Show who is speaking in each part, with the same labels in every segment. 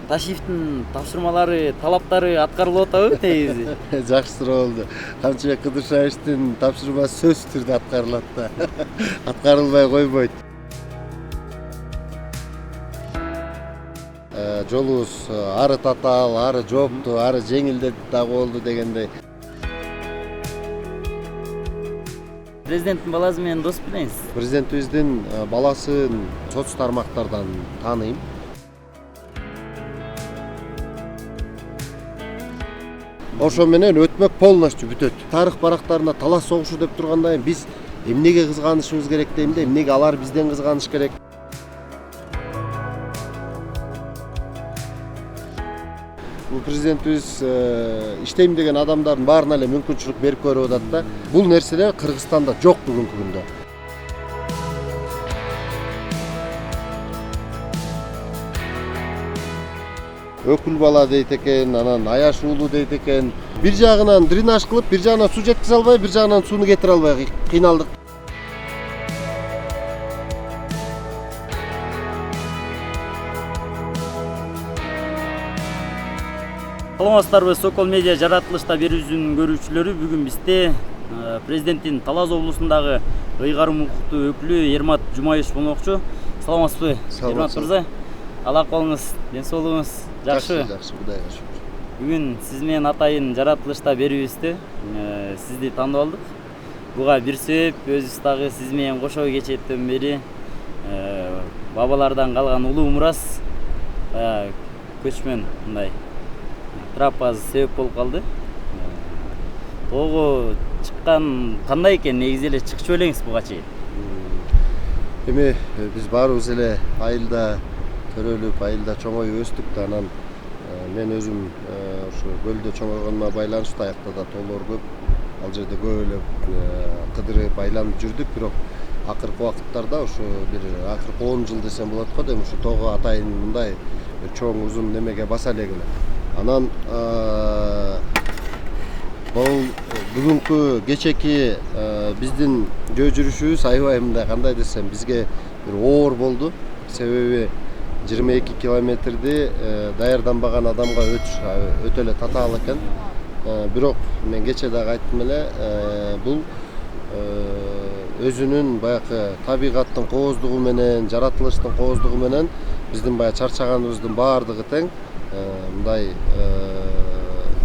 Speaker 1: Ташиевдин тапшырмалары, талаптары аткарылып атабы негизи?
Speaker 2: Жакшы суроо болду. Камчыбек Кыдыршаевдин тапшырмасы сөзсүз түрдө аткарылат да. Аткарылбай койбойт. Жолубуз ары татаал, ары жоопту, ары жеңилдет дагы болду дегендей.
Speaker 1: Президенттин баласы менен дос белеңиз?
Speaker 2: Президентибиздин баласын соц тармактардан тааныйм. Ошо менен өтмөк полностью бүтөт. Тарых барактарына талас согушу деп тургандан кийин биз эмнеге кызганышыбыз керек дейм да, эмнеге алар бизден кызганыш керек? Бул президентибиз иштейм деген адамдардын баарына эле мүмкүнчүлүк берип көрүп атат да. Бул нерселер Кыргызстанда жок бүгүнкү күндө. Өкүл бала дейт экен, анан аяш уулу дейт экен. Бир жагынан дренаж кылып, бир жагынан суу жеткизе албай, бир жагынан сууну кетире албай кыйналдык.
Speaker 1: Саламатсыздарбы, Сокол Медиа жаратылышта берүүбүздүн көрүүчүлөрү, бүгүн бизде президенттин Талас облусундагы ыйгарым укуктуу өкүлү Ермат Жумаевич болмокчу. Саламатсызбы, Ермат мырза? Алаколуңуз, ден соолугуңуз жакшыбы?
Speaker 2: Жакшы, Кудайга шүкүр.
Speaker 1: Бүгүн сиз менен атайын жаратылышта берүүбүздө сизди тандап алдык. Буга бир себеп, өзүбүз дагы сиз менен кошо кечээттен бери бабалардан калган улуу мурас көчмөн мындай траппасы себеп болуп калды. Тоого чыккан кандай экен, негизи эле чыкчу белеңиз буга чейин?
Speaker 2: Эми биз баарыбыз эле айылда төрөлүп, айылда чоңоюп өстүк да, анан мен өзүм ошо көлдө чоңойгонума байланыштуу аякта да тоолор көп. Ал жерде көп эле кыдырып, айланып жүрдүк, бирок акыркы убакыттарда ошо бир акыркы 10 жыл десем болот го дейм, ошо тоого атайын мындай чоң узун немеге баса элек эле. Анан бул бүгүнкү кечээки биздин жөө жүрүшүбүз аябай мындай кандай десем бизге бир оор болду. Себеби 22 километрди даярданбаган адамга өтүш өтө эле татаал экен. Бирок мен кечээ дагы айттым эле, бул өзүнүн баягы табигаттын кооздугу менен, жаратылыштын кооздугу менен биздин баягы чарчаганыбыздын баардыгы тең мындай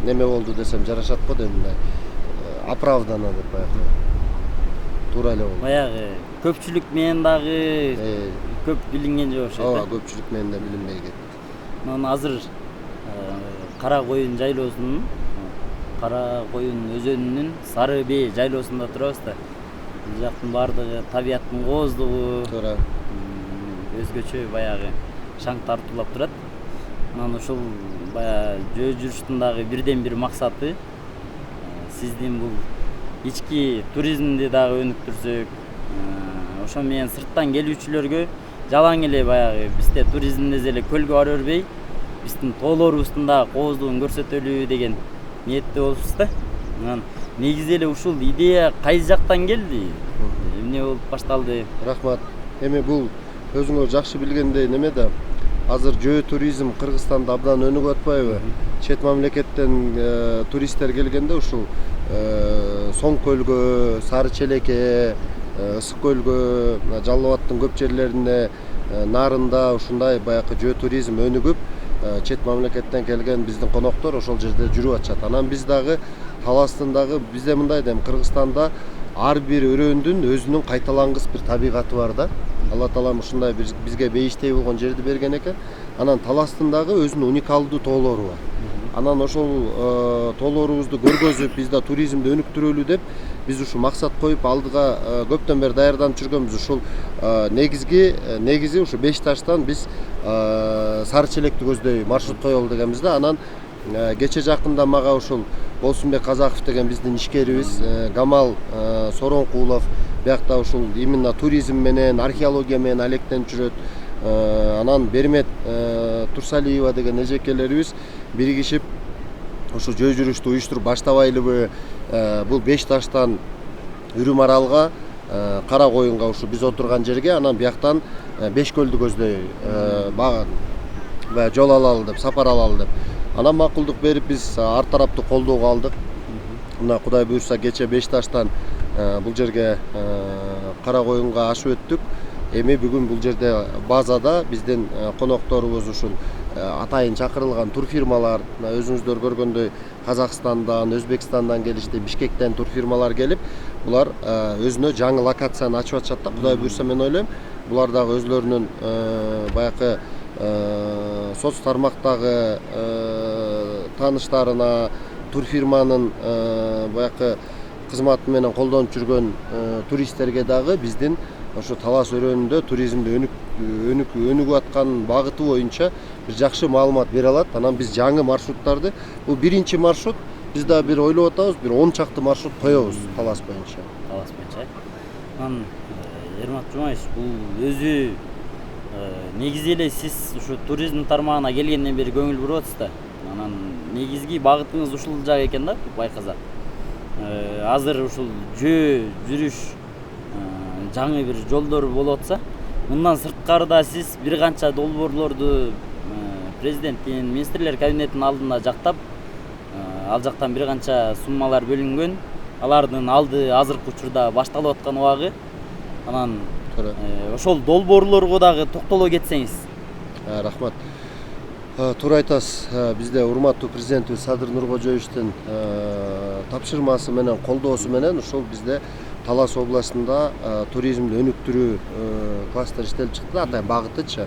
Speaker 2: неме болду десем жарашат го дейм, мындай оправдано деп баягы туура эле болду.
Speaker 1: Баягы көпчүлүк менен дагы көп билинген жок окшойт.
Speaker 2: Ооба, көпчүлүк менен да билинбей кетти.
Speaker 1: Анан азыр Кара Коюн жайлоосунун, Кара Коюн өзөнүнүн Сары Бээ жайлоосунда турабыз да. Бул жактын баардыгы табияттын кооздугу,
Speaker 2: Туура.
Speaker 1: Өзгөчө баягы шаң тартуулап турат. Анан ушул баягы жөө жүрүштүн дагы бирден бир максаты сиздин бул ички туризмди дагы өнүктүрсөк, ошо менен сырттан келүүчүлөргө жалаң эле баягы бизде туризмдезе эле көлгө бара бербей, биздин тоолорубуздун дагы кооздугун көрсөтөлү деген ниетте болупбуз да. Анан негизи эле ушул идея кайсы жактан келди? Эмне болуп башталды?
Speaker 2: Рахмат. Эми бул өзүңөр жакшы билгендей неме да, азыр жөө туризм Кыргызстанда абдан өнүгүп атпайбы? Чет мамлекеттен туристтер келгенде ушул Соң көлгө, Сары Челеке, Ысык көлгө, Жалал Абадтын көп жерлерине, нарында ушундай баягы жөө туризм өнүгүп, чет мамлекеттен келген биздин коноктор ошол жерде жүрүп атышат. Анан биз дагы Таластын дагы бизде мындай дейм, Кыргызстанда ар бир өрөөндүн өзүнүн кайталангыс бир табигаты бар да. Алла Таалам ушундай бизге бейиштей болгон жерди берген экен. Анан Таластын дагы өзүнүн уникалдуу тоолору бар. Анан ошол тоолорубузду көргөзүп, биз да туризмди өнүктүрөлү деп биз ушу максат коюп алдыга көптөн бери даярданып жүргөнбүз. Ушул негизи ушу Беш таштан биз Сары Челекти көздөй маршрут коелу дегенбиз да. Анан кече жакында мага ушул Болсунбек Казаков деген биздин ишкерибиз, Гамал Соронкулов биякта ушул именно туризм менен, археология менен алектенип жүрөт. Анан Бермет Турсалиева деген эжекелерибиз биригишип ушу жөө жүрүштү уюштуруп баштабайлыбы? Бул Беш таштан Үрүм аралга, Кара Коюнга ушу биз отурган жерге, анан бияктан Беш көлдү көздөй баягы жол алалы деп, сапар алалы деп. Анан макулдук берип биз ар тараптуу колдоого алдык. Мына Кудай буйрса кече Бешташтан бул жерге Кара Коюнга ашып өттүк. Эми бүгүн бул жерде базада биздин конокторубуз ушул атайын чакырылган турфирмалар, өзүңүздөр көргөндөй Казакстандан, Өзбекстандан келишти, Бишкектен турфирмалар келип, булар өзүнө жаңы локацияны ачып атышат да. Кудай буйрса мен ойлойм, булар дагы өзлөрүнүн баягы соц тармактагы тааныштарына, турфирманын баягы кызматы менен колдонуп жүргөн туристтерге дагы биздин ошо Талас өрөөнүндө туризмди өнүгүп аткан багыты боюнча бир жакшы маалымат бере алат. Анан биз жаңы маршруттарды, бул биринчи маршрут, биз дагы бир ойлоп атабыз, бир 10 чакты маршрут коебуз Талас боюнча.
Speaker 1: Талас боюнча. Анан Ермак Жумаевич, бул өзү негизи эле сиз ушу туризм тармагына келгенден бери көңүл буруп атасыз да. Анан негизги багытыңыз ушул жак экен да, байкасак. Азыр ушул жүрүш жаңы бир жолдор болуп атса, мындан сырткарыда сиз бир канча долбоорлорду президенттин, министрлер кабинетинин алдында жактап, ал жактан бир канча суммалар бөлүнгөн. Алардын алды азыркы учурда башталып аткан убагы. Анан ошол долбоорлорго дагы токтоло кетсеңиз.
Speaker 2: Рахмат. Туура айтасыз. Бизде урматтуу президентибиз Садыр Нуркожоевичтин тапшырмасы менен, колдоосу менен ушул бизде Талас областында туризмди өнүктүрүү кластер иштелип чыкты, атайын багытычы.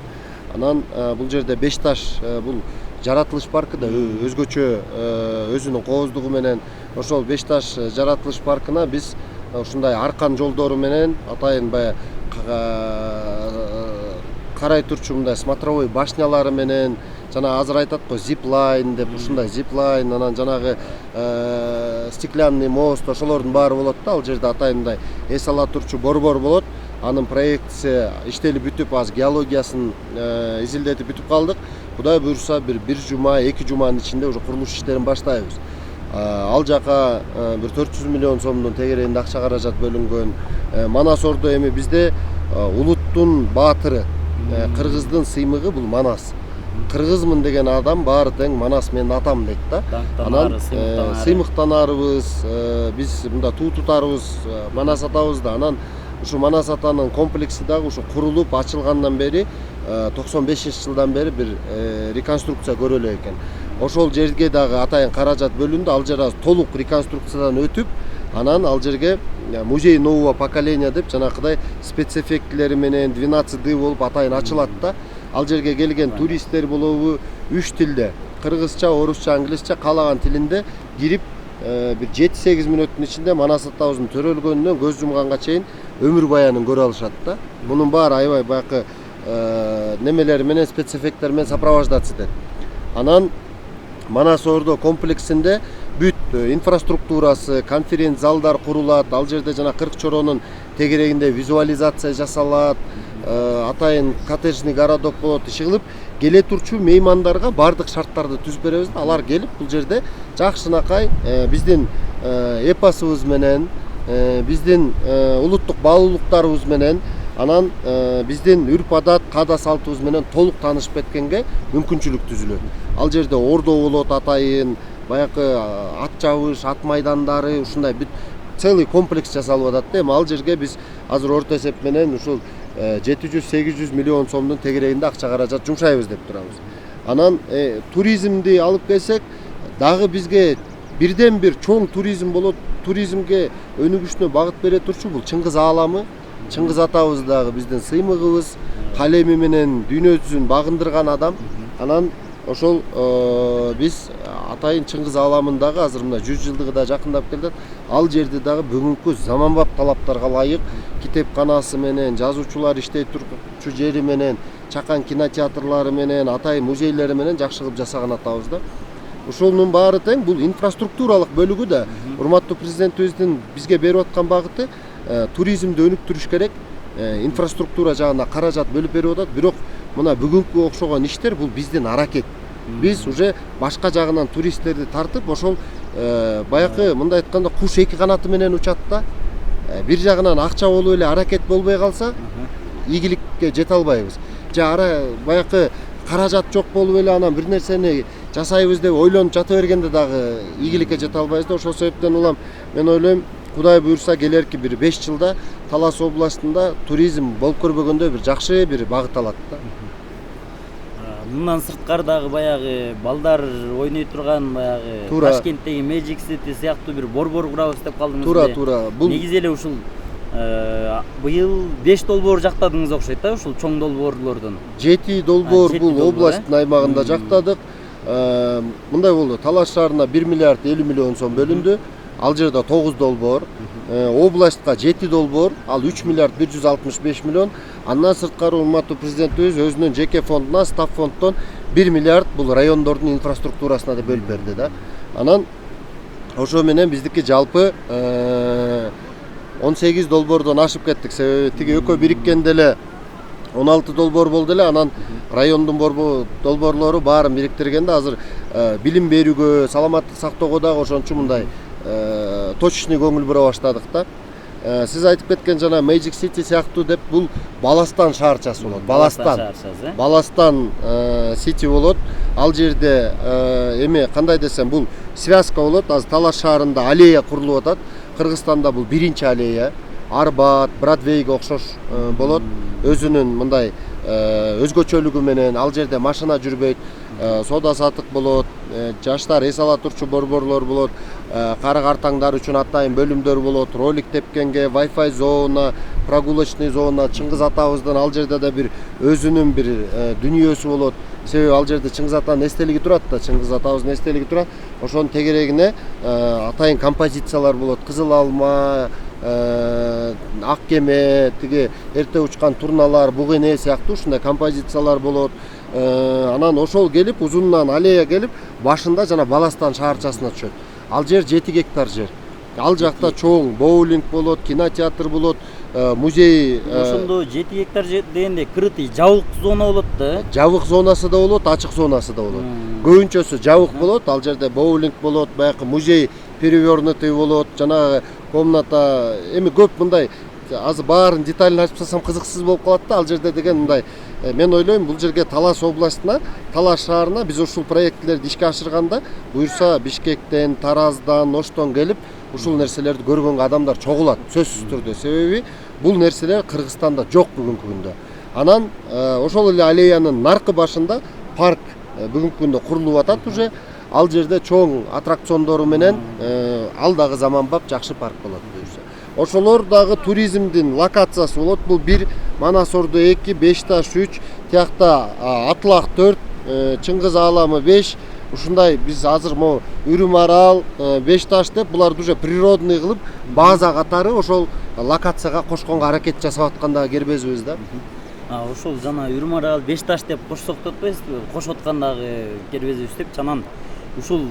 Speaker 2: Анан бул жерде Бешташ бул жаратылыш паркы да өзгөчө өзүнүн кооздугу менен ошол Бешташ жаратылыш паркына биз ушундай аркан жолдору менен атайын баягы карай турчу мындай смотровой башнялары менен, жана азыр айтат го зиплайн деп, ушундай зиплайн, анан жанагы стеклянный мост, ошолордун баары болот да. Ал жерде атайын мындай эс ала турчу борбор болот. Анын проектиси иштелип бүтүп, азыр геологиясын изилдетип бүтүп калдык. Кудай буйрса бир жума, 2 жуманын ичинде уже курулуш иштерин баштайбыз. Ал жака бир 400 миллион сомдун тегерегинде акча каражат бөлүнгөн. Манас Ордо эми бизде улуттун баатыры, кыргыздын сыймыгы бул Манас. Кыргызмын деген адам баары тең Манас менин атам дейт да. Анан сыймыктанарыбыз, биз мында туу тутарыбыз Манас атабыз да. Анан ушу Манас атанын комплекси дагы ушу курулуп ачылгандан бери 95-жылдан бери бир реконструкция көрөлү экен. Ошол жерге дагы атайын каражат бөлүндү. Ал жер азыр толук реконструкциядан өтүп, анан ал жерге музей нового поколения деп жанакыдай спецэффектилери менен 12D болуп атайын ачылат да. Ал жерге келген туристтер болобу 3 тилде, кыргызча, орусча, англисче каалаган тилинде кирип бир 7-8 мүнөттүн ичинде Манас атабыздын төрөлгөнүнөн көз жумганга чейин өмүр баянын көрө алышат да. Мунун баары аябай баягы немелери менен, спецэффекттер менен сопровождаться этет. Анан Манас Ордо комплексинде бүт инфраструктурасы, конференц залдар курулат. Ал жерде жана 40 чоронун тегерегинде визуализация жасалат. Атайын коттеджный городок болот. Иши кылып келе турчу меймандарга бардык шарттарды түзүп беребиз да. Алар келип бул жерде жакшынакай биздин эпосубуз менен, биздин улуттук баалуулуктарыбыз менен, анан биздин үрп адат, каада салтыбыз менен толук таанышып кеткенге мүмкүнчүлүк түзүлөт. Ал жерде ордо болот атайын, баягы ат жабыш, ат майдандары, ушундай бүт целый комплекс жасалып атат да. Эми ал жерге биз азыр орто эсеп менен ушул 700-800 миллион сомдун тегерегинде акча каражат жумшайбыз деп турабыз. Анан туризмди алып келсек, дагы бизге бирден бир чоң туризм болот. Туризмге өнүгүшүнө багыт бере турчу бул Чыңгыз ааламы. Чыңгыз атабыз дагы биздин сыймыгыбыз, калеми менен дүйнөсүн багындырган адам. Анан ошол биз атайын Чыңгыз ааламын дагы азыр мына 100 жылдыгы да жакындап келет. Ал жерди дагы бүгүнкү заманбап талаптарга ылайык китепканасы менен, жазуучулар иштей турчу жери менен, чакан кинотеатрлары менен, атайын музейлери менен жакшы кылып жасаган атабыз да. Ошонун баары тең бул инфраструктуралык бөлүгү да урматтуу президентибиздин бизге берип аткан багыты туризмди өнүктүрүш керек. Инфраструктура жагына каражат бөлүп берип атат. Бирок мына бүгүнкү окшогон иштер бул биздин аракет. Биз уже башка жагынан туристтерди тартып, ошол баягы мындай айтканда куш эки канаты менен учат да. Бир жагынан акча болуп эле аракет болбой калса, ийгиликке жете албайбыз. Же баягы каражат жок болуп эле анан бир нерсени жасайбыз деп ойлонуп жата бергенде дагы ийгиликке жете албайбыз да. Ошол себептен улам мен ойлойм Кудай буюрса келерки бир 5 жылда Талас областында туризм болуп көрбөгөндөй бир жакшы бир багыт алат да.
Speaker 1: Мындан сырткары дагы баягы балдар ойной турган баягы Ташкенттеги Magic City сыяктуу бир борбор курабыз деп калдыңыз.
Speaker 2: Туура. Бул
Speaker 1: негизи эле ушул быйыл 5 долбоор жактадыңыз окшойт да, ушул чоң долбоорлордон.
Speaker 2: 7 долбоор бул областтын аймагында жактадык. Мындай болду. Талас шаарына 1 миллиард 50 миллион сом бөлүндү. Ал жерде 9 долбоор, областка 7 долбоор, ал 3 миллиард 165 миллион. Андан сырткары урматтуу президентибиз өзүнүн жеке фондуна, став фонддон 1 миллиард бул райондордун инфраструктурасына да бөлүп берди да. Анан ошо менен биздики жалпы 18 долбоордон ашып кеттик. Себеби тиги экөө бириккенде эле 16 долбоор болду эле. Анан райондун долбоорлору баарын бириктиргенде азыр билим берүүгө, саламаттык сактоого дагы ошончо мындай точечный көңүл бура баштадык да. Сиз айтып кеткен жана Magic City сыяктуу деп бул Баластан шаарчасы болот. Баластан City болот. Ал жерде эми кандай десем бул связка болот. Азыр Талас шаарында аллея курулуп атат. Кыргызстанда бул биринчи аллея. Арбат, Бродвейге окшош болот. Өзүнүн мындай өзгөчөлүгү менен ал жерде машина жүрбөйт, соода сатык болот, жаштар эс ала турчу борборлор болот, кара картаңдар үчүн атайын бөлүмдөр болот, ролик тепкенге Wi-Fi зона, прогулочный зона, Чыңгыз атабыздын ал жерде да бир өзүнүн бир дүнүйөсү болот. Себеби ал жерде Чыңгыз атанын эстелиги турат да, Чыңгыз атабыздын эстелиги турат. Ошонун тегерегине атайын композициялар болот. Кызыл алма, ак кеме, тиги эрте учкан турналар, буг эне сыяктуу ушундай композициялар болот. Анан ошол келип узунунан аллея келип башында жана Баластан шаарчасына түшөт. Ал жер 7 гектар жер. Ал жакта чоң боулинг болот, кинотеатр болот, музей.
Speaker 1: Ошондо 7 гектар жер дегенде крытый жабык зона болот да.
Speaker 2: Жабык зонасы да болот, ачык зонасы да болот. Көбүнчөсү жабык болот. Ал жерде боулинг болот, баягы музей перевернутый болот, жанагы комната эми көп мындай азыр баарын деталын ачып салсам кызыксыз болуп калат да. Ал жерде деген мындай мен ойлойм бул жерге Талас областына, Талас шаарына биз ушул проектлерди ишке ашырганда буюрса Бишкектен, Тараздан, Оштон келип ушул нерселерди көргөнгө адамдар чогулат сөзсүз түрдө. Себеби бул нерселер Кыргызстанда жок бүгүнкү күндө. Анан ошол эле аллеянын наркы башында парк бүгүнкү күндө курулуп атат уже. Ал жерде чоң аттракциондору менен ал дагы заманбап жакшы парк болот буюрса. Ошолор дагы туризмдин локациясы болот. Бул 1, Манас Орду 2, Бешташ 3, тиякта Атлак 4, Чыңгыз ааламы 5. Ушундай биз азыр могу Үрүм арал, Бешташ деп буларды уже природный кылып база катары ошол локацияга кошконго аракет жасап атканда кербезбиз да.
Speaker 1: Ошол жана Үрүм арал, Бешташ деп кошсок деп атпайсызбы? Кошуп аткандагы кербезбиз деп жанан ушул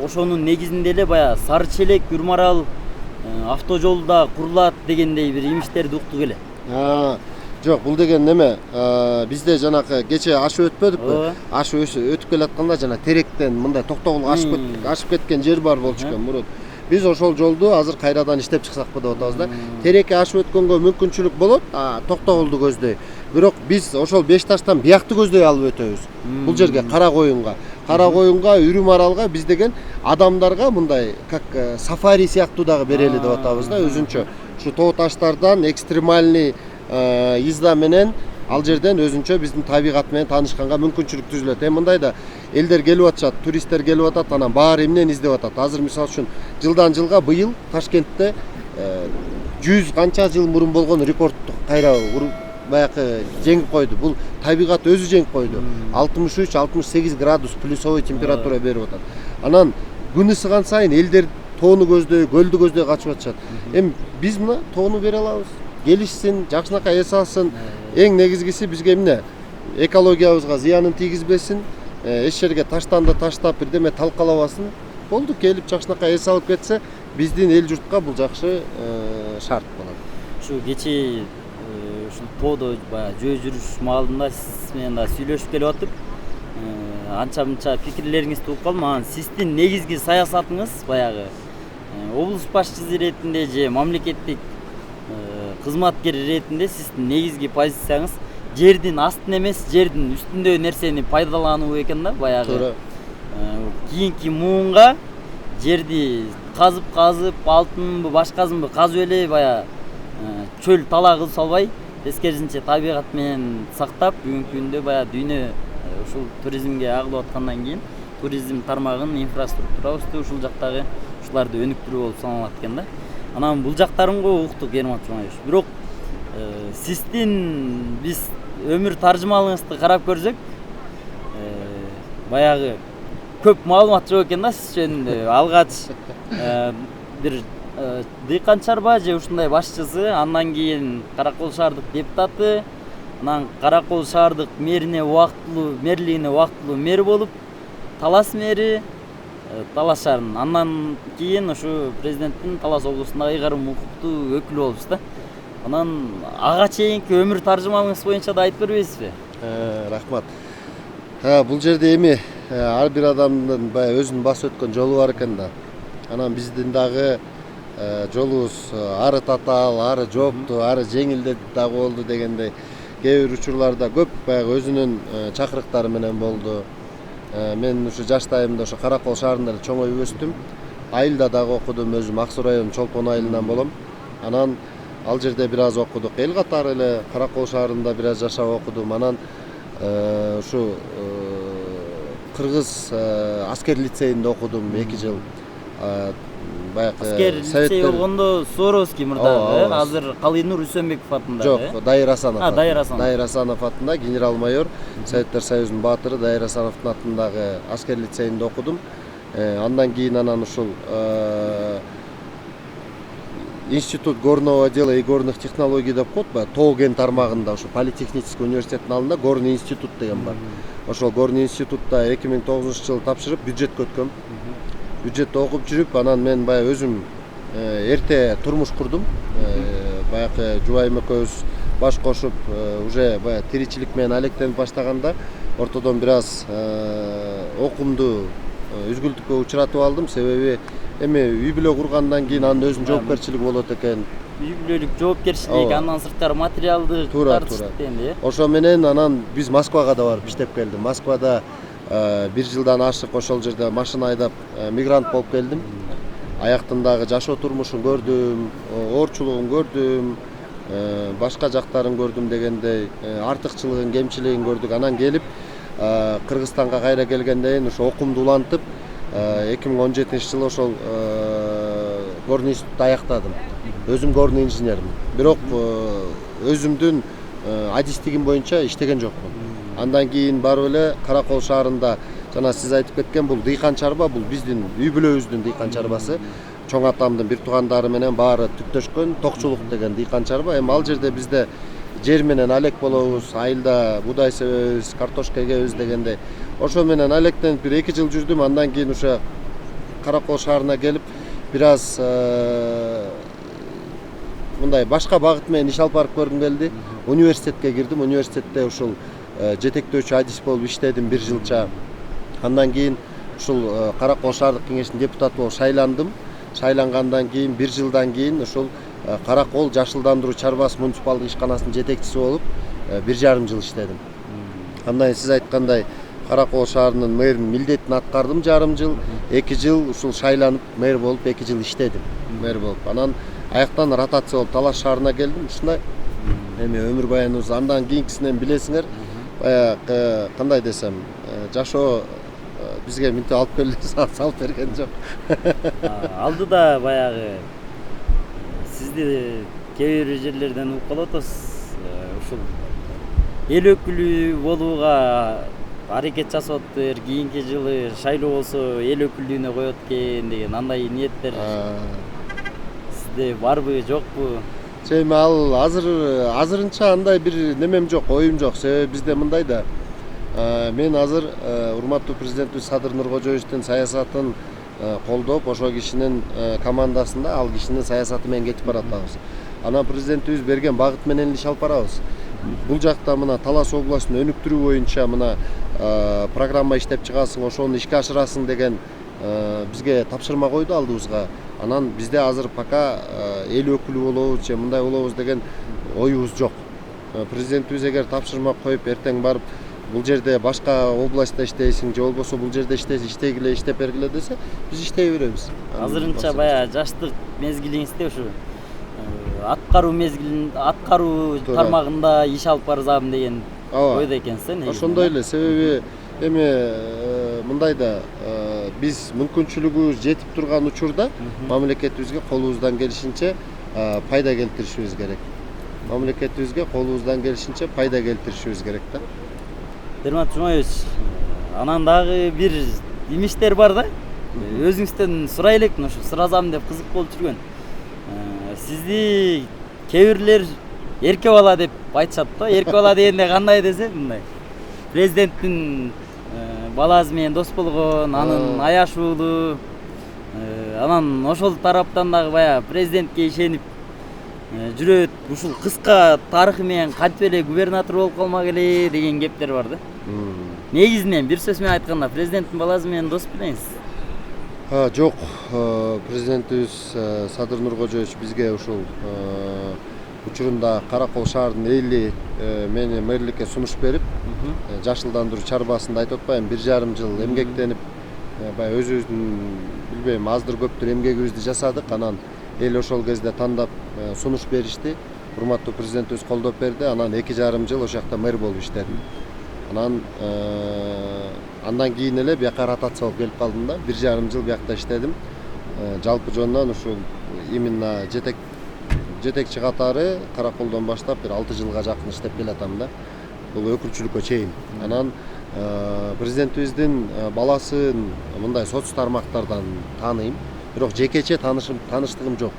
Speaker 1: ошонун негизинде эле баягы Сары Челек, Үрүм арал автожолда курулат дегендей бир имиштерди уктук эле.
Speaker 2: Жок, бул деген неме? Бизде жанакы кече ашып өтпөдүкпү? Ашып өтүп келатканда жана теректен мындай токтогулга ашып кеткен жер бар болчу экен мурун. Биз ошол жолду азыр кайрадан иштеп чыксакпы деп атабыз да. Терекке ашып өткөнгө мүмкүнчүлүк болот, токтогулду көздөй. Бирок биз ошол Бешташтан биякты көздөй алып өтөбүз. Бул жерге Кара Коюнга, Үрүм аралга биз деген адамдарга мындай как сафари сыяктуу дагы берели деп атабыз да, өзүнчө. Ушу тоо таштардан экстремальный изда менен ал жерден өзүнчө биздин табигат менен таанышканга мүмкүнчүлүк түзүлөт. Мындай да элдер келип атышат, туристтер келип атат, анан баары эмнени издеп атат. Азыр мисалы үчүн жылдан жылга быйыл Ташкентте 100 канча жыл мурун болгон рекордту кайра баягы жеңип койду. Бул табигат өзү жеңип койду. 63-68 градус плюсовой температура берип атат. Анан күн ысыган сайын элдер тоону көздөй, көлдү көздөй качып атышат. Эми биз мына тоону бере алабыз. Келишсин, жакшынакай эс алсын. Эң негизгиси бизге эмне? Экологиябызга зыянын тийгизбесин, эч жерге таштанды таштап бирдеме талкалабасын. Болду, келип жакшынакай эс алып кетсе, биздин эл журтка бул жакшы шарт болот.
Speaker 1: Ушу кечээ ушул тоодо баягы жөө жүрүш маалында сиз менен да сүйлөшүп келип атып, анча-мынча пикирлериңизди угуп калдым. Анан сиздин негизги саясатыңыз баягы облус башчысы иретинде же мамлекеттик кызматкер иретинде сиздин негизги позицияңыз жердин астын эмес, жердин үстүндөгү нерсени пайдалануу экен да, баягы.
Speaker 2: Туура.
Speaker 1: Кийинки муунга жерди казып алтынбы, башкасынбы казып эле баягы чөл талаа кылып салбай, тескерисинче табигат менен сактап, бүгүнкү күндө баягы дүйнө ушул туризмге агылып аткандан кийин туризм тармагын, инфраструктурабызды ушул жактагы ушуларды өнүктүрүү болуп саналат экен да. Анан бул жактарын го уктук Ерман Жумабаевич. Бирок сиздин биз өмүр таржымалыңызды карап көрсөк, баягы көп маалымат жок экен да сиз жөнүндө. Алгач бир дыйкан чарба же ушундай башчысы, андан кийин Каракол шаардык депутаты, анан Каракол шаардык мэрлигине убактылуу мэр болуп, Талас мэри, Талас шаарынын. Андан кийин ушу президенттин Талас облусундагы ыйгарым укуктуу өкүлү болупсуз да. Анан ага чейинки өмүр таржымалыңыз боюнча да айтып бербейсизби?
Speaker 2: Рахмат. Бул жерде эми ар бир адамдын баягы өзүнүн басып өткөн жолу бар экен да. Анан биздин дагы жолубуз ары татаал, ары жоопту, ары жеңил дагы болду дегендей. Кээ бир учурларда көп баягы өзүнүн чакырыктары менен болду. Мен ушу жаштайымда ошо Каракол шаарында чоңоюп өстүм. Айылда дагы окудум, өзүм Ак Суу району Чолпон айылынан болом. Анан ал жерде бир аз окудук. Эл катары эле Каракол шаарында бир аз жашап окудум. Анан ушу Кыргыз аскер лицейинде окудум 2 жыл. Баягы
Speaker 1: Аскер лицей болгондо Суворовский мурдагы, азыр Калыйнур Үсөнбеков атындагы.
Speaker 2: Жок, Дайыр Асанов.
Speaker 1: Дайыр
Speaker 2: Асанов атында генерал майор, Советтер Союзунун баатыры Дайыр Асановдун атындагы аскер лицейинде окудум. Андан кийин ушул Институт горного дела и горных технологий деп коет, Тоо кен тармагында ушу Политехнический университеттин алдында горный институт деген бар. Ошол горный институтта 2009-жылы тапшырып бюджетке өткөм. Бюджетте окуп жүрүп, анан мен баягы өзүм эрте турмуш курдум. Баягы жубайым экөөбүз баш кошуп, уже баягы тиричилик менен алектенип баштаганда ортодон бир аз окуумду үзгүлтүккө учуратып алдым. Себеби эми үй бүлө кургандан кийин анын өзүнүн жоопкерчилиги болот экен.
Speaker 1: Үй бүлөлүк жоопкерчилик, андан сырткары материалдык тартыштык дегенде.
Speaker 2: Ошо менен анан биз Москвага да барып иштеп келдим. Москвада 1 жылдан ашык ошол жерде машина айдап мигрант болуп келдим. Аяктындагы жашоо турмушун көрдүм, оорчулугун көрдүм, башка жактарын көрдүм дегендей, артыкчылыгын, кемчилигин көрдүк. Анан келип Кыргызстанга кайра келгенден кийин ошо окуумду улантып 2017-жылы ошол горный институтты аяктадым. Өзүм горный инженермин. Бирок өзүмдүн адистигим боюнча иштеген жокмун. Андан кийин барып эле Каракол шаарында жана сиз айтып кеткен бул дыйкан чарба, бул биздин үй бүлөбүздүн дыйкан чарбасы. Чоң атамдын бир туугандары менен баары түптөшкөн Токчулук деген дыйкан чарба. Эми ал жерде бизде жер менен алек болобуз, айылда буудай себебиз, картошка эгебиз дегендей. Ошо менен алектенип бир 2 жыл жүрдүм. Андан кийин ушу Каракол шаарына келип бир аз мындай башка багыт менен иш алып барып көргүм келди. Университетке кирдим. Университетте ушул жетектөөчү адис болуп иштедим 1 жылча. Андан кийин ушул Каракол шаардык кеңешинин депутаты болуп шайландым. Шайлангандан кийин 1 жылдан кийин ушул Каракол жашылдандыруу чарбасы муниципалдык ишканасынын жетекчиси болуп 1,5 жыл иштедим. Андан кийин сиз айткандай Каракол шаарынын мэринин милдетин аткардым жарым жыл, 2 жыл ушул шайланып мэр болуп 2 жыл иштедим. Мэр болуп. Анан аяктан ротация болуп Талас шаарына келдим. Ушундай эми өмүр баяныбыз. Андан кийинкисинен билесиңер, баягы кандай десем, жашоо бизге мынтип алып келип салып берген жок.
Speaker 1: Алдыда баягы сизди кээ бир жерлерден угуп калып атабыз. Ушул эл өкүлү болууга аракет жасап атыптыр. Кийинки жылы шайлоо болсо эл өкүлдүгүнө коет экен деген андай ниеттер сизде барбы, жокпу?
Speaker 2: Эми ал азырынча андай бир немем жок, оюм жок. Себеби бизде мындай да. Мен азыр урматтуу президентибиз Садыр Нуркожоевичтин саясатын колдоп, ошол кишинин командасында ал кишинин саясаты менен кетип баратабыз. Анан президентибиз берген багыт менен иш алып барабыз. Бул жакта мына Талас областын өнүктүрүү боюнча мына программа иштеп чыгасың, ошону ишке ашырасың деген бизге тапшырма койду алдыбызга. Анан бизде азыр пока эл өкүлү болобуз же мындай болобуз деген оюбуз жок. президентибиз эгер тапшырма коюп эртең барып бул жерде башка областта иштейсиң же болбосо бул жерде иштейсиң, иштегиле, иштеп бергиле десе, биз иштей беребиз.
Speaker 1: Азырынча баягы жаштык мезгилиңизде ушу аткаруу тармагында иш алып барсам деген ойдо экенсиз негизи.
Speaker 2: Ошондой эле, себеби эми мындай да биз мүмкүнчүлүгүбүз жетип турган учурда мамлекетибизге колубуздан келишинче пайда келтиришибиз керек. Мамлекетибизге колубуздан келишинче пайда келтиришибиз керек да.
Speaker 1: Ермат Жумаевич, анан дагы бир имиштер бар да. Өзүңүздөн сурай элекмин, ушу суразам деп кызык болуп жүргөн. Сизди кээ бирлер эрке бала деп айтышат да. Эрке бала дегенде кандай десе, мындай. Президенттин баласы менен дос болгон, анын аяшуулуу, анан ошол тараптан дагы баягы президентке ишенип жүрөт. Ушул кыска тарыхы менен кантип эле губернатор болуп калмак эле деген кептер бар да. Негизинен бир сөз менен айтканда президенттин баласы менен дос белеңиз?
Speaker 2: Жок, президентибиз Садыр Нуркожоевич бизге ушул учурунда Каракол шаарынын эли мени мэрликке сунуш берип, жашылдандыруу чарбасында айтып атпайбы, 1,5 жыл эмгектенип, баягы өзүбүздүн билбейм, аздыр көптүр эмгегибизди жасадык. Анан эл ошол кезде тандап сунуш беришти. Урматтуу президентибиз колдоп берди. Анан 2,5 жыл ошол жакта мэр болуп иштедим. Андан кийин эле бияка ротация болуп келип калдым да. 1,5 жыл биякта иштедим. Жалпы жонунан ушул именно жетекчи катары Караколдон баштап бир 6 жылга жакын иштеп келатам да. Бул өкүлчүлүккө чейин. Анан президентибиздин баласын мындай соц тармактардан тааныйм. Бирок жекече тааныштыгым жок.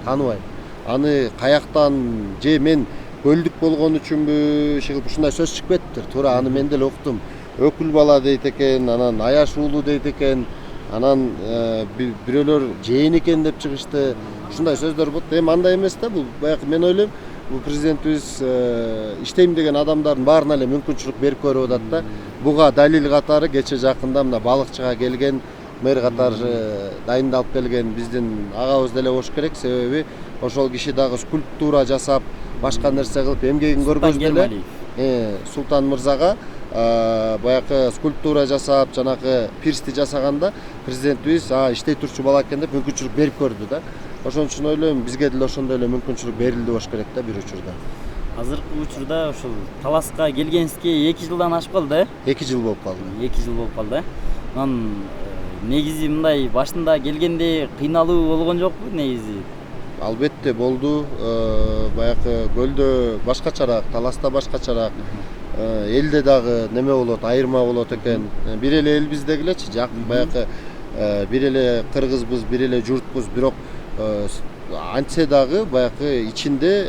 Speaker 2: Тааныбайм. Аны каяктан же мен көлдүк болгон үчүнбү, ушундай сөз чыгып кетиптир. Туура аны мен деле уктум. Өкүл бала дейт экен, анан аяшуулуу дейт экен, анан бирөөлөр жээн экен деп чыгышты. Ушундай сөздөр болот. Эми андай эмес да, бул баягы мен ойлойм, бул президентибиз иштейм деген адамдардын баарына эле мүмкүнчүлүк берип көрүп атат да. Буга далил катары кече жакында мына балыкчыга келген мэр катары дайындалып келген биздин агабыз деле болуш керек. Себеби ошол киши дагы скульптура жасап, башка нерсе кылып эмгегин көргөздү эле. Султан мырзага баягы скульптура жасап, жанагы пирсти жасаганда президентибиз иштей турчу бала экен деп мүмкүнчүлүк берип көрдү да. Ошон үчүн ойлойм, бизге деле ошондой эле мүмкүнчүлүк берилди болуш керек да бир учурда.
Speaker 1: Азыркы учурда ушул таласка келгениңизге 2 жылдан ашып калды,
Speaker 2: 2 жыл болуп калды.
Speaker 1: 2 жыл болуп калды. Анан негизи мындай башында келгенде кыйналуу болгон жокпу негизи?
Speaker 2: Албетте болду. Баягы көлдө башкачараак, таласта башкачараак. Элде дагы неме болот, айырма болот экен. Бир эле элбиз дегилечи, баягы бир эле кыргызбыз, бир эле журтпуз, бирок антсе дагы баягы ичинде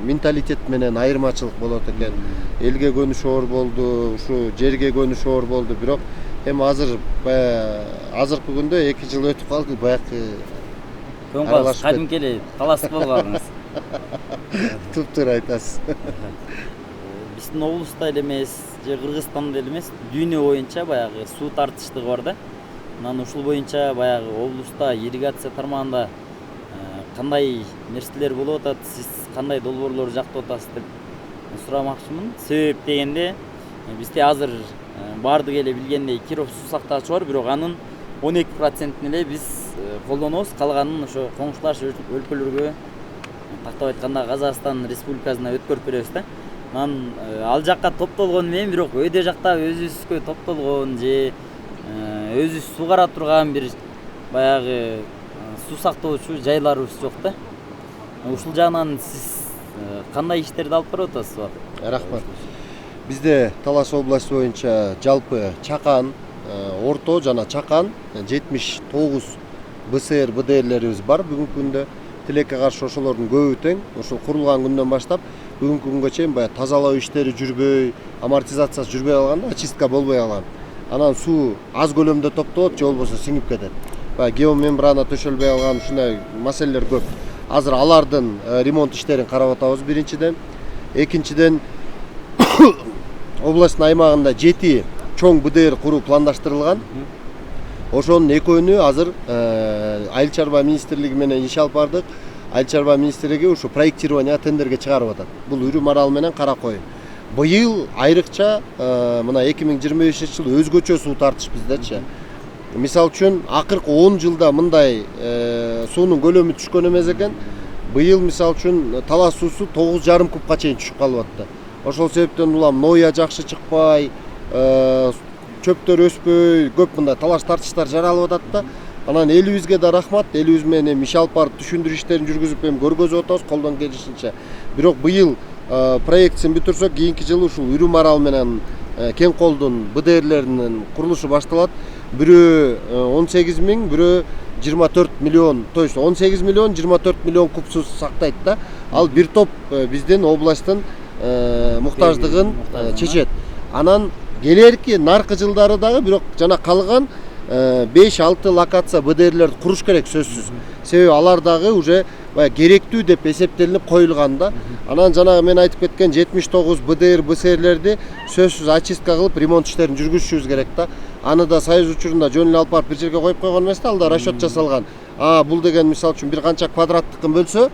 Speaker 2: менталитет менен айырмачылык болот экен. Элге көнүш оор болду, ушу жерге көнүш оор болду, бирок эми азыркы күндө 2 жыл өтүп калды, баягы
Speaker 1: Көңкалыш кадимки эле талас болгонуңуз.
Speaker 2: Туптуура айтасыз.
Speaker 1: Биздин облуста эле эмес, же Кыргызстанда эле эмес, дүйнө боюнча баягы суу тартыштыгы бар да. Анан ушул боюнча баягы облуста ирригация тармагында кандай нерселер болуп атат, сиз кандай долбоорлор жактап атасыз деп сурамакчымын. Себеп дегенде бизде азыр баардык эле билгендей Киров суу сактагычы бар, бирок анын 12%-ин эле биз колдонобуз, калганын ошо коңшулаш өлкөлөргө, тактап айтканда Казакстан Республикасына өткөрүп беребиз да. Анан ал жакка топтолгон менен бирок өйдө жакта өзүбүзгө топтолгон же өзүбүз суу карап турган бир баягы суу сактоочу жайларыбыз жок да. Ушул жагынан сиз кандай иштерди алып барып атасыз?
Speaker 2: Рахмат. Бизде Талас областы боюнча жалпы Чакан, Орто жана Чакан 79 БСР, БДРлерибиз бар бүгүнкү күндө. Тилекке каршы ошолордун көбү тең. Ошол курулган күндөн баштап бүгүнкү күнгө чейин баягы тазалоо иштери жүрбөй, амортизациясы жүрбөй калганда, очистка болбой калган. Анан суу аз көлөмдө топтолот, же болбосо сиңип кетет. Баягы геомембрана төшөлбөй калган ушундай маселелер көп. Азыр алардын ремонт иштерин карап атабыз биринчиден. Экинчиден областтын аймагында 7 чоң БДР куруу пландаштырылган. Ошонун экөөнү азыр Айыл чарба министрлиги менен иш алып бардык. Айыл чарба министрлиги ушу проектирование тендерге чыгарып атат. Бул Үрүм арал менен Кара Коюн. Быйыл айрыкча мына 2025 жыл өзгөчө суу тартыш биздечи. Мисал үчүн акыркы 10 жылда мындай суунун көлөмү түшкөн эмес экен. Быйыл мисал үчүн талас суусу 9,5 кубка чейин түшүп калып атты. Ошол себептен улам ноя жакшы чыкпай, чөптөр өспөй, көп мындай талаш тартыштар жаралып атат да. Анан элибизге да рахмат, элибиз менен иш алып барып түшүндүрүү иштерин жүргүзүп көргөзүп атабыз колдон келишинче. Бирок быйыл проектсин бүтүрсөк, кийинки жылы ушул Үрүм арал менен Кең Колдун БДРлеринин курулушу башталат. Бирөө 18 миң, бирөө 24 миллион, то есть 18 миллион 24 миллион куб суу сактайт да. Ал бир топ биздин областтын муктаждыгын чечет. Анан келерки наркы жылдары дагы бирок жана калган 5-6 локация БДРлерди куруш керек сөзсүз. Себеби алар дагы уже керектүү деп эсептелинип коюлган да. Анан жанагы мен айтып кеткен 79 БДР БСРлерди сөзсүз очистка кылып ремонт иштерин жүргүзүшүбүз керек да. Аны да союз учурунда жөн эле алып барып бир жерге коюп койгон эмес да, алда расчет жасалган. Бул деген мисал үчүн бир канча квадраттыкын бөлсө,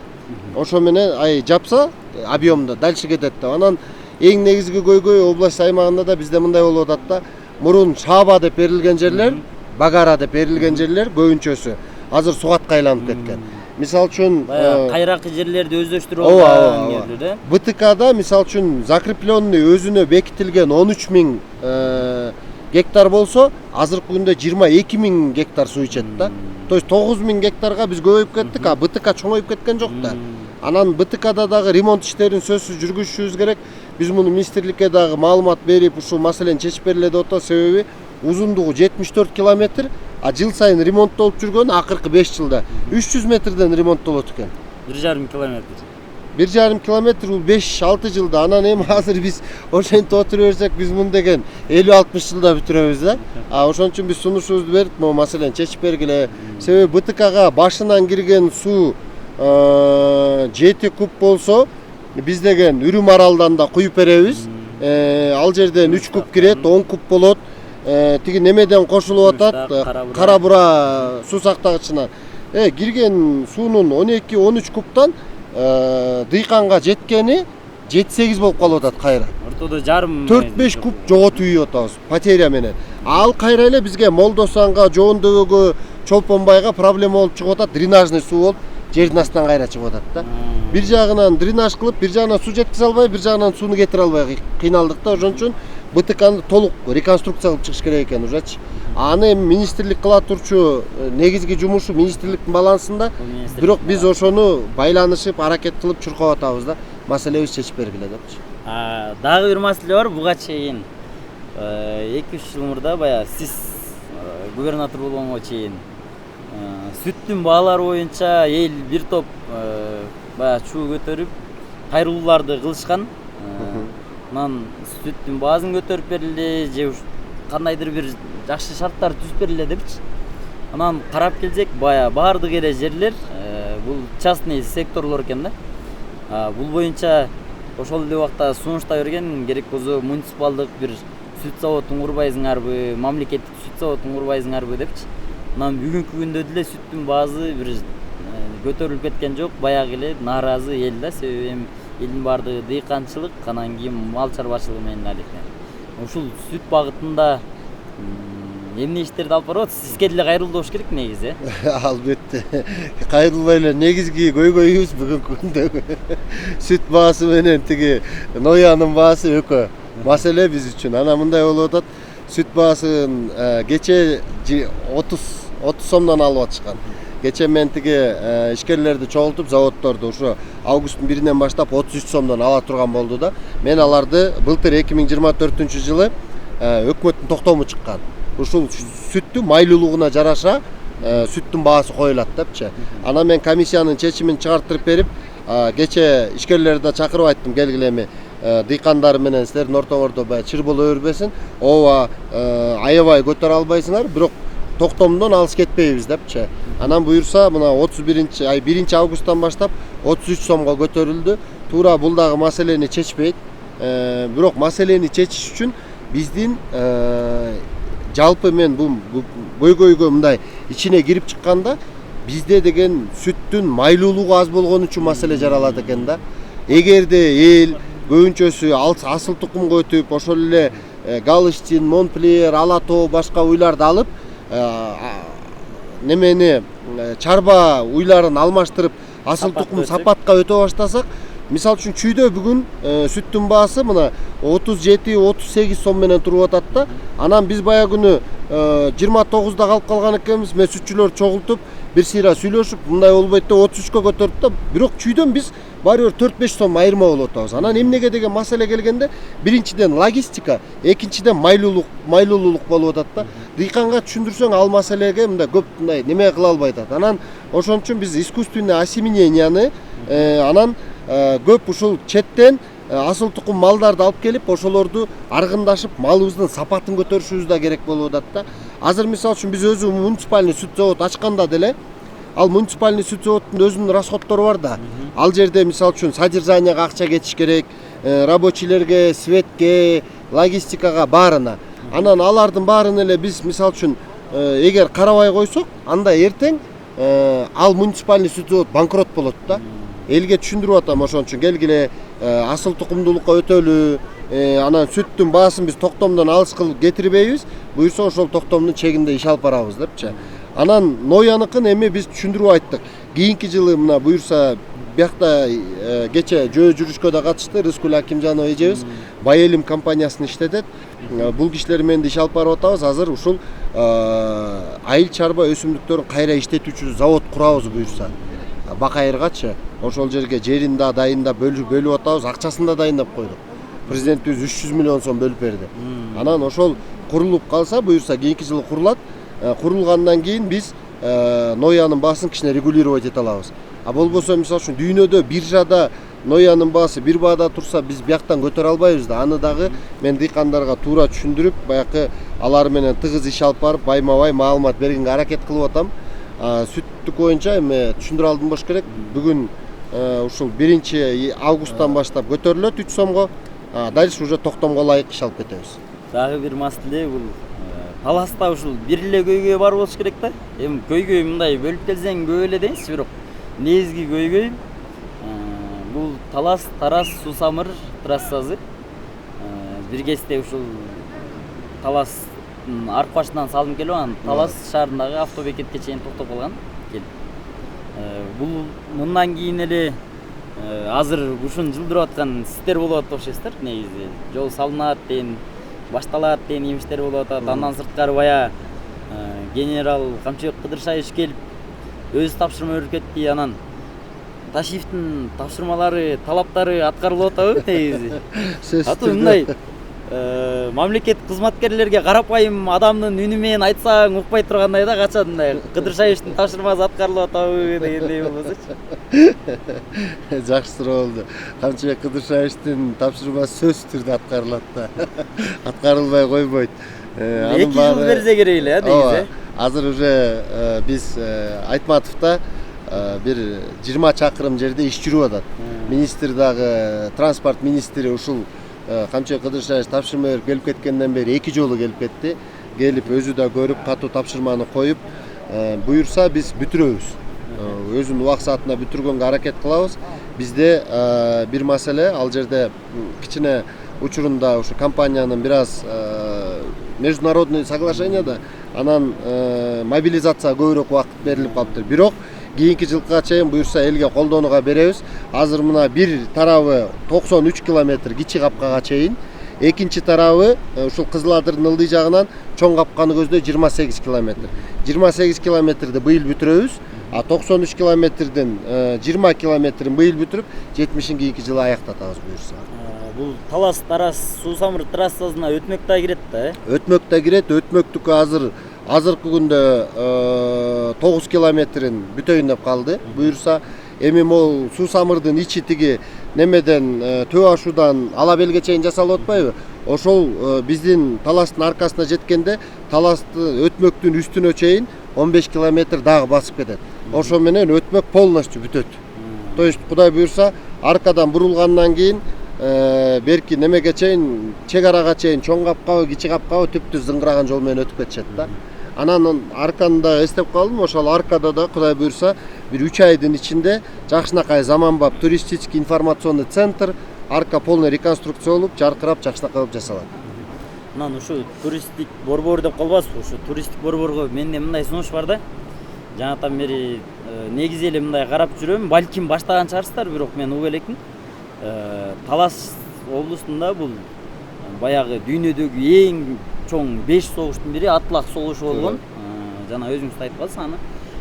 Speaker 2: ошо менен жапса объемда дальше кетет да. Анан эң негизги көйгөй область аймагында да бизде мындай болуп атат да. Мурун Шаба деп берилген жерлер, Багара деп берилген жерлер көбүнчөсү азыр сугатка айланып кеткен. Мисал үчүн
Speaker 1: кайракы жерлерди өздөштүрүп алган жерлер да.
Speaker 2: БТКда мисал үчүн закрепленный өзүнө бекитилген 13 миң гектар болсо, азыркы күндө 22 миң гектар суу ичет да. То есть 9 миң гектарга биз көбөйүп кеттик, БТК чоңоюп кеткен жок да. Анан БТКда дагы ремонт иштерин сөзсүз жүргүзүшүбүз керек. Биз муну министрликке дагы маалымат берип, ушул маселени чечип бергиле деп атабыз. Себеби узундугу 74 километр, жыл сайын ремонттолуп жүргөн акыркы 5 жылда 300 метрден ремонттолот экен.
Speaker 1: 1,5 километр.
Speaker 2: 1,5 километр бул 5-6 жылда. Анан эми азыр биз ошентип отура берсек, биз муну деген 50-60 жылда бүтүрөбүз да. Ошон үчүн биз сунушубузду берип, могу маселени чечип бергиле. Себеби БТКга башынан кирген суу 7 куб болсо, биз деген Үрүм аралдан да куюп беребиз. Ал жерден 3 куб кирет, 10 куб болот. Тиги немеден кошулуп атат, Кара Бура суу сактагычынан. Кирген суунун 12-13 кубтан дыйканга жеткени 7-8 болуп калып атат кайра.
Speaker 1: Ортодо жарым
Speaker 2: 4-5 куб жоготуп үйүп атабыз потеря менен. Ал кайра эле бизге Молдосанга, Жоондөбөгө, Чолпонбайга проблема болуп чыгып атат, дренажный суу болуп жердин астынан кайра чыгып атат да. Бир жагынан дренаж кылып, бир жагынан суу жеткизе албай, бир жагынан сууну кетире албай кыйналдык да. Ошон үчүн БТКны толук реконструкция кылып чыгыш керек экен ужачы. Аны эми министрлик кыла турчу негизги жумушу министрликтин балансында. Бирок биз ошону байланышып, аракет кылып чуркап атабыз да. Маселебиз чечип бергиле депчи.
Speaker 1: Дагы бир маселе бар, буга чейин 2-3 жыл мурда баягы сиз губернатор болгонго чейин сүттүн баалары боюнча эл бир топ баягы чуу көтөрүп кайрылууларды кылышкан. Анан сүттүн баасын көтөрүп берилди, же кандайдыр бир жакшы шарттар түзүп бериле депчи. Анан карап келсек, баягы баардык эле жерлер бул частный секторлор экен да. Бул боюнча ошол эле убакта сунуштай берген, керек болсо муниципалдык бир сүт заводун курбайсыңарбы, мамлекеттик сүт заводун курбайсыңарбы депчи. Анан бүгүнкү күндө деле сүттүн баасы бир көтөрүлүп кеткен жок, баягы эле нааразы эл да. Себеби эми элдин баардыгы дыйканчылык, анан кийин мал чарбачылыгы менен алектен. Ушул сүт багытында эмне иштерди алып барып атасыз? Сизге деле кайрылуу болуш керек негизи.
Speaker 2: Албетте. Кайрылбай эле негизги көйгөйүбүз бүгүнкү күндөгү сүт баасы менен тиги ноянын баасы экөө маселе биз үчүн. Анан мындай болуп атат. Сүт баасын кече 30 сомдон алып атышкан. Кече мен тиги ишкерлерди чогултуп, заводдорду ушу августтун 1-нен баштап 33 сомдон ала турган болду да. Мен аларды былтыр 2024-жылы өкмөттүн токтому чыккан. Ушул сүттүн майлуулугуна жараша сүттүн баасы коюлат депчи. Анан мен комиссиянын чечимин чыгартырып берип, кече ишкерлерди чакырып айттым, келгиле эми дыйкандар менен силердин ортоңордо баягы чыр боло бербесин. Ооба, аябай көтөрө албайсыңар, бирок токтомдон алыс кетпейбиз депчи. Анан буюрса, мына 1 августтан баштап 33 сомго көтөрүлдү. Туура бул дагы маселени чечпейт. Бирок маселени чечиш үчүн биздин жалпы мен бул көйгөйгө мындай ичине кирип чыкканда бизде деген сүттүн майлуулугу аз болгон үчүн маселе жаралат экен да. Эгерде эл көбүнчөсү асыл тукумга өтүп, ошол эле Галштин, Монпельер, Ала тоо башка уйларды алып, немени чарба уйларын алмаштырып, асыл тукум сапатка өтө баштасак, мисалы үчүн чүйдө бүгүн сүттүн баасы мына 37-38 сом менен туруп атат да. Анан биз бая күнү 29да калып калган экенбиз. Мен сүтчүлөр чогултуп, бир сыйра сүйлөшүп, мындай болбойт деп 33кө көтөрдүк да. Бирок чүйдөн биз баары бир 4-5 сом айырма болуп атабыз. Анан эмнеге деген маселе келгенде, биринчиден логистика, экинчиден майлуулук болуп атат да. Дыйканга түшүндүрсөң ал маселеге мындай көп мындай неме кыла албай атат. Анан ошон үчүн биз искусственный осемененияны анан көп ушул четтен асыл тукум малдарды алып келип, ошолорду аргындашып, малыбыздын сапатын көтөрүшүбүз да керек болуп атат да. Азыр мисалы үчүн биз өзү муниципальный сүт завод ачканда деле, ал муниципальный сүт заводдун өзүнүн расходтору бар да. Ал жерде мисалы үчүн содержанияга акча кетиш керек, рабочийлерге, светке, логистикага баарына. Анан алардын баарын эле биз мисалы үчүн эгер карабай койсок, анда эртең ал муниципальный сүт завод банкрот болот да. Элге түшүндүрүп атам, ошон үчүн келгиле асыл тукумдуулукка өтөлү, анан сүттүн баасын биз токтомдон алыс кылып кетирбейбиз, буюрса ошол токтомдун чегинде иш алып барабыз депчи. Анан Нояныкын эми биз түшүндүрүп айттык. Кийинки жылы мына буюрса биякта кече жөө жүрүшкө да катышты Рыскүл Акимжанова эжебиз, Байэлим компаниясын иштетет. Бул кишилер менен иш алып барып атабыз. Азыр ушул айыл чарба өсүмдүктөрүн кайра иштетүүчү завод курабыз буюрса. Бакайыргачы ошол жерге жерин да дайындап бөлүп атабыз, акчасын да дайындап койдук. Президентибиз 300 миллион сом бөлүп берди. Анан ошол курулуп калса, буюрса кийинки жылы курулат. Курулгандан кийин биз Ноянын баасын кичине регулировать эте алабыз. А болбосо мисалы үчүн дүйнөдө биржада Ноянын баасы бир баада турса, биз бияктан көтөрө албайбыз да. Аны дагы мен дыйкандарга туура түшүндүрүп, баякы алар менен тыгыз иш алып барып, байма-бай маалымат бергенге аракет кылып атам. Сүттүк боюнча эми түшүндүрө алдым болуш керек. Бүгүн ушул 1-августтан баштап көтөрүлөт 3 сомго. Дальше уже токтомго ылайык иш алып кетебиз.
Speaker 1: Дагы бир маселе бул таласта ушул бир эле көйгөй бар болуш керек да. Эми көйгөй мындай бөлүп келсең көп эле дейсиз, бирок негизги көйгөй бул Талас Тарас Суу Самыр трассасы. Бир кезде ушул Талас арк башынан салынып келип анан Талас шаарындагы автобекетке чейин токтоп калган. Бул мындан кийин эле азыр ушуну жылдырып аткан сиздер болуп атат окшойсуздар. Негизи жол салынат деген, башталат деген емиштер болуп атат. Андан сырткары бая генерал Камчыбек Кыдыршаевич келип өзү тапшырма берип кетти. Анан Ташиевдин тапшырмалары, талаптары аткарылып атабы негизи? Аты мындай мамлекет кызматкерлерге карапайым адамдын үнү менен айтсаң укпай тургандай да, качан мындай Кыдыршаевдин тапшырмасы аткарылып атабы дегендей болбосочу.
Speaker 2: Жакшы суроо болду. Камчыбек Кыдыршаевдин тапшырмасы сөзсүз түрдө аткарылат да. Аткарылбай койбойт.
Speaker 1: 2 жыл берсе керек эле, негизи.
Speaker 2: Азыр уже биз Айтматовдо бир 20 чакырым жерде иш жүрүп атат. Министр дагы, транспорт министри ушул Камчыбек Кыдыршаевич тапшырма берип келип кеткенден бери 2 жолу келип кетти. Келип өзү да көрүп, катуу тапшырманы коюп, буюрса биз бүтүрөбүз. Өзүнүн убак саатында бүтүргөнгө аракет кылабыз. Бизде бир маселе, ал жерде кичине учурунда ушу компаниянын бир аз международный соглашение да, анан мобилизацияга көбүрөөк убакыт берилип калыптыр. Бирок кийинки жылга чейин буюрса элге колдонууга беребиз. Азыр мына бир тарабы 93 километр Кичи Капкага чейин, экинчи тарабы ушул Кызыл Адырдын ылдый жагынан Чоң Капканы көздөй 28 километр. 28 километрди быйыл бүтүрөбүз, а 93 километрдин 20 километрин быйыл бүтүрүп, 70-ин кийинки жылы аяктатабыз буюрса.
Speaker 1: Бул Талас Тарас Суу Самыр трассасына өтмөк да кирет да,
Speaker 2: Өтмөк да кирет, өтмөктүкү азыркы күндө 9 километрин бүтөйүн деп калды. Буюрса эми могул Суу Самырдын ичи тиги немеден Төө Ашуудан Ала Белге чейин жасалып атпайбы? Ошол биздин Таластын аркасына жеткенде Таласты өтмөктүн үстүнө чейин 15 километр дагы басып кетет. Ошо менен өтмөк полностью бүтөт. То есть Кудай буюрса аркадан бурулгандан кийин берки немеге чейин, чек арага чейин Чоң Капкабы, Кичи Капкабы түптүз зыңгыраган жол менен өтүп кетишет да. Анан арканы да эстеп калдым. Ошол аркада да Кудай буйрса бир 3 айдын ичинде жакшынакай заманбап туристический информационный центр, арка полный реконструкция болуп, жаркырап, жакшынакай болуп жасалат.
Speaker 1: Анан ушу туристтик борбор деп калбасызбы? Ушу туристтик борборго менде мындай сунуш бар да. Жаңатан бери негизи эле мындай карап жүрөм. Балким баштаган чыгарсыздар, бирок мен угуп элекмин. Талас облусунда бул баягы дүйнөдөгү эң чоң 5 согуштун бири Атлах согушу болгон. Жана өзүңүз айтып калдыңыз аны.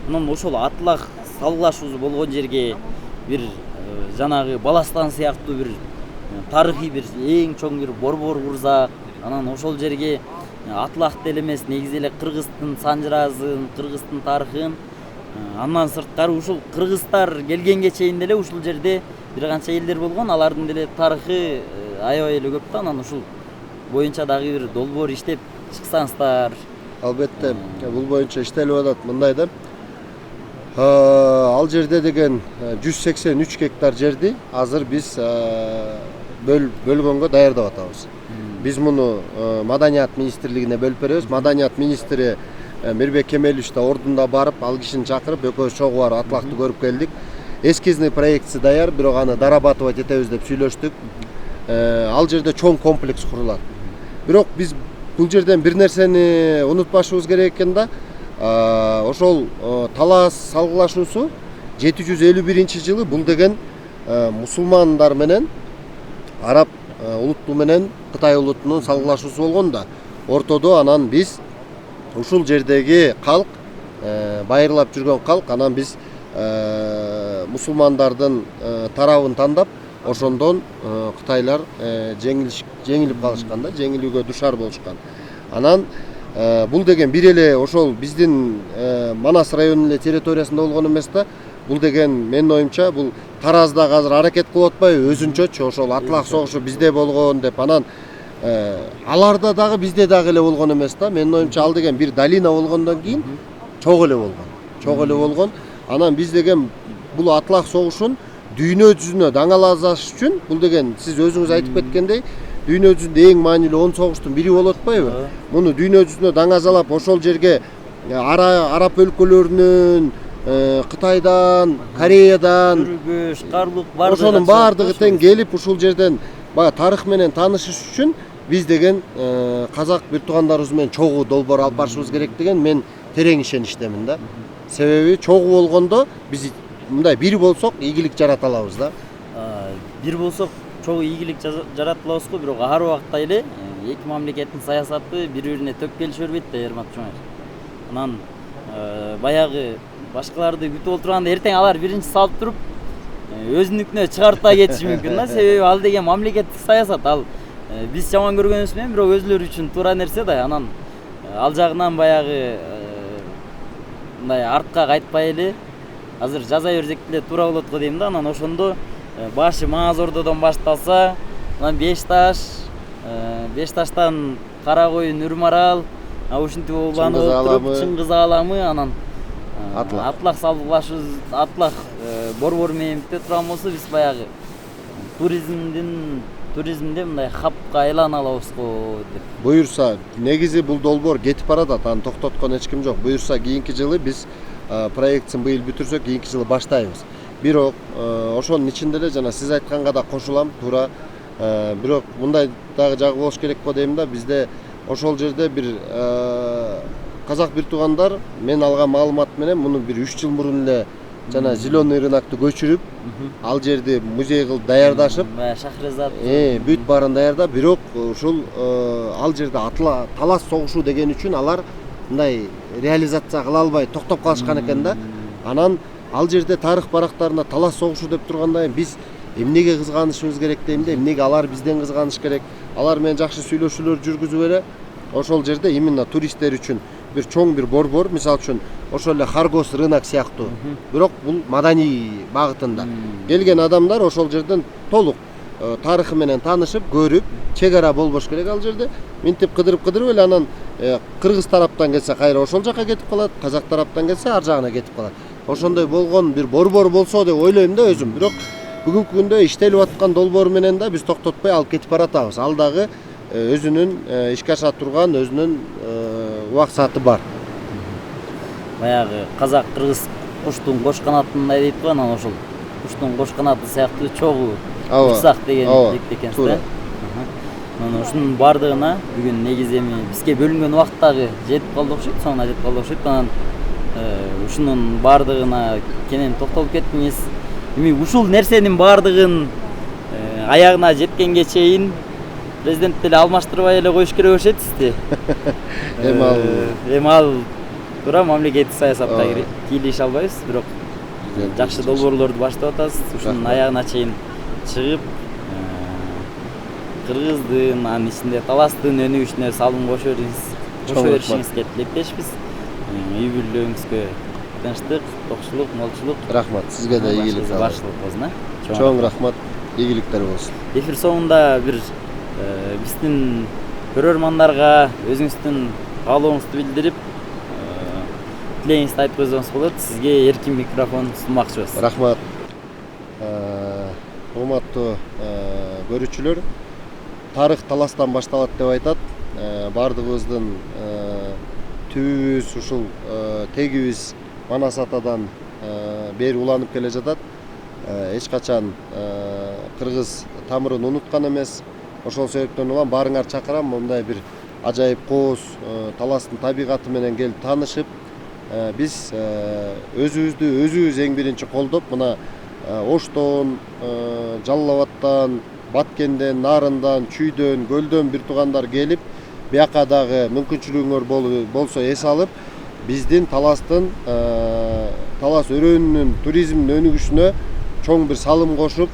Speaker 1: Анан ошол Атлах салгылашуусу болгон жерге бир жанагы Баластан сыяктуу бир тарыхый бир эң чоң бир борбор курсак, анан ошол жерге Атлах деле эмес, негизи эле Кыргыздын санжырасын, Кыргыздын тарыхын, андан сырткары ушул кыргыздар келгенге чейин деле ушул жерде бир канча элдер болгон, алардын деле тарыхы аябай эле көп да. Анан ушул боюнча дагы бир долбоор иштеп чыксаңыздар.
Speaker 2: Албетте, бул боюнча иштелип атат. Мындай да. Ал жерде деген 183 гектар жерди азыр биз бөлгөнгө даярдап атабыз. Биз муну Маданият министрлигине бөлүп беребиз. Маданият министри Мирбек Кемелович да ордунда барып, ал кишини чакырып, экөөбүз чогуу барып Атлахты көрүп келдик. Эскизный проектси даяр, бирок аны дорабатывать этебиз деп сүйлөштүк. Ал жерде чоң комплекс курулат. Бирок биз бул жерден бир нерсени унутпашыбыз керек экен да. Ошол талас салгылашуусу 751-жылы бул деген мусулмандар менен араб улутту менен Кытай улутунун салгылашуусу болгон да. Ортодо анан биз ушул жердеги калк, байырлап жүргөн калк, анан биз мусулмандардын тарабын тандап, ошондон Кытайлар жеңилип калышкан да, жеңилүүгө душар болушкан. Анан бул деген бир эле ошол биздин Манас районунун эле территориясында болгон эмес да. Бул деген менин оюмча бул Тараздагы азыр аракет кылып атпайбы өзүнчөчү ошол Атлах согушу бизде болгон деп. Анан аларда дагы бизде дагы эле болгон эмес да. Менин оюмча ал деген бир долина болгондон кийин чогуу эле болгон. Чогуу эле болгон. Анан биз деген бул Атлах согушун дүйнө жүзүнө даңалазаш үчүн бул деген сиз өзүңүз айтып кеткендей дүйнө жүзүндө эң маанилүү 10 согуштун бири болуп атпайбы? Муну дүйнө жүзүнө даңазалап ошол жерге араб өлкөлөрүнүн, Кытайдан, Кореядан,
Speaker 1: Түргүш, Карлук бардыгы
Speaker 2: ошонун бардыгы тең келип ушул жерден баягы тарых менен таанышыш үчүн биз деген казак бир туугандарыбыз менен чогуу долбоор алып барышыбыз керек деген мен терең ишеничтемин да. Себеби чогуу болгондо биз мындай бир болсок ийгилик жарата алабыз да.
Speaker 1: Бир болсок чогуу ийгилик жарата алабыз го, бирок ар убакта эле эки мамлекеттин саясаты бири-бирине төк келише бербейт да, Ермат Жумаев. Анан баягы башкаларды күтүп отурганда эртең алар биринчи салып туруп өзүнүкүнө чыгарып да кетиши мүмкүн да. Себеби ал деген мамлекеттик саясат, ал биз жаман көргөнүбүз менен бирок өзүлөрү үчүн туура нерсе да. Анан ал жагынан баягы мындай артка кайтпай эле азыр жаза берсек деле туура болот го дейм да. Анан ошондо башы Маңаз Ордодон башталса, анан Бешташтан Каракоюн, Үрмарал, ушинтип уланып отуруп Чыңгыз ааламы, анан Атлах салгылашуу, Атлах борбору менен бүтө турган болсо биз баягы туризмде мындай хабка айлана алабыз го деп.
Speaker 2: Буюрса, негизи бул долбоор кетип баратат, аны токтоткон эч ким жок. Буюрса кийинки жылы биз проектин быйыл бүтүрсөк, кийинки жылы баштайбыз. Бирок ошонун ичинде эле жана сиз айтканга да кошулам, туура. Бирок мындай дагы жагы болуш керек го дейм да. Бизде ошол жерде бир казак бир туугандар мен алган маалымат менен муну бир 3 жыл мурун эле жана Зеленый рынокты көчүрүп, ал жерди музей кылып даярдашып,
Speaker 1: Шахрезад
Speaker 2: бүт баарын даярдап, бирок ушул ал жерде талас согушу деген үчүн алар мындай реализация кыла албай токтоп калышкан экен да. Анан ал жерде тарых барактарында талас согушу деп турганда биз эмнеге кызганышыбыз керек дейм да, эмнеге алар бизден кызганыш керек. Алар менен жакшы сүйлөшүүлөр жүргүзүп эле ошол жерде именно туристтер үчүн бир чоң бир борбор, мисалы үчүн ошол эле Харгос рынок сыяктуу. Бирок бул маданий багытында келген адамдар ошол жерден толук тарыхы менен таанышып, көрүп, чек ара болбош керек ал жерде. Минтип кыдырып эле анан кыргыз тараптан келсе кайра ошол жака кетип калат, казак тараптан келсе ар жагына кетип калат. Ошондой болгон бир борбор болсо деп ойлойм да өзүм. Бирок бүгүнкү күндө иштелип аткан долбоор менен да биз токтотпой алып кетип баратабыз. Ал дагы өзүнүн ишке аша турган өзүнүн убак сааты бар.
Speaker 1: баягы казак кыргыз куштун кош канатындай дейт го, анан ошол куштун кош канаты сыяктуу чогуу урсак деген жекти экенсиз да. Анан ушунун баардыгына бүгүн негизи эми бизге бөлүнгөн убакыт дагы жетип калды окшойт, соңуна жетип калды окшойт. Анан ушунун баардыгына кенен токтолуп кеттиңиз. Эми ушул нерсенин баардыгын аягына жеткенге чейин президент деле алмаштырбай эле коюш керек окшойт. Эми ал туура мамлекеттик саясатка кийлеше албайбыз, бирок жакшы долбоорлорду баштап атабыз. Ушунун аягына чейин чыгып, кыргыздын, анын ичинде таластын өнүгүшүнө салым кошо беришиңизге тилектешпиз. Үй бүлөңүзгө тынчтык, токчулук, молчулук.
Speaker 2: Рахмат, сизге да ийгилик.
Speaker 1: Башчылык болсун.
Speaker 2: Чоң рахмат, ийгиликтер болсун.
Speaker 1: Эфир соңунда бир биздин көрөрмандарга өзүңүздүн каалооңузду билдирип, тилегиңизди айтып койсоңуз болот. Сизге эркин микрофон сунмакчыбыз.
Speaker 2: Рахмат. Урматтуу көрүүчүлөр, тарых таластан башталат деп айтат. Бардыгыбыздын түбүбүз ушул тегибиз Манас атадан бери уланып келе жатат. Эч качан кыргыз тамырын унуткан эмес. Ошол себептен улам баарыңар чакырам, мындай бир ажайып кооз таластын табигаты менен келип таанышып, биз өзүбүз эң биринчи колдоп, мына Оштон, Жалал Абадтан, Баткенден, Нарындан, Чүйдөн, Көлдөн бир туугандар келип, бияка дагы мүмкүнчүлүгүңөр болсо эс алып, биздин таластын, талас өрөөнүнүн, туризмдин өнүгүшүнө чоң бир салым кошуп,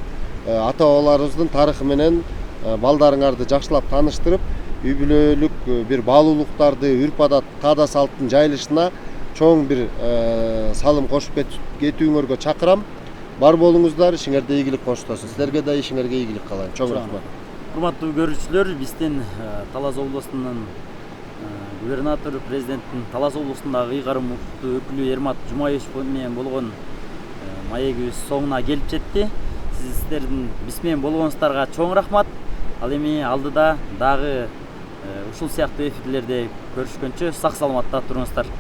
Speaker 2: ата бабаларыбыздын тарыхы менен балдарыңарды жакшылап тааныштырып, үй бүлөлүк бир баалуулуктарды, үрп адат, каада салттын жайылышына чоң бир салым кошуп кетүүңөргө чакырам. Бар болуңуздар, ишиңерде ийгилик коштосун. Силерге да ишиңерге ийгилик каалайм. Чоң рахмат.
Speaker 1: Урматтуу көрүүчүлөр, биздин Талас облусунун губернатору, президенттин Талас облусундагы ыйгарым укуктуу өкүлү Эрмат Жумаевич менен болгон маегибиз соңуна келип жетти. Сиздердин биз менен болгонуңуздарга чоң рахмат. Ал эми алдыда дагы ушул сыяктуу эфирлерде көрүшкөнчө сак саламатта туруңуздар.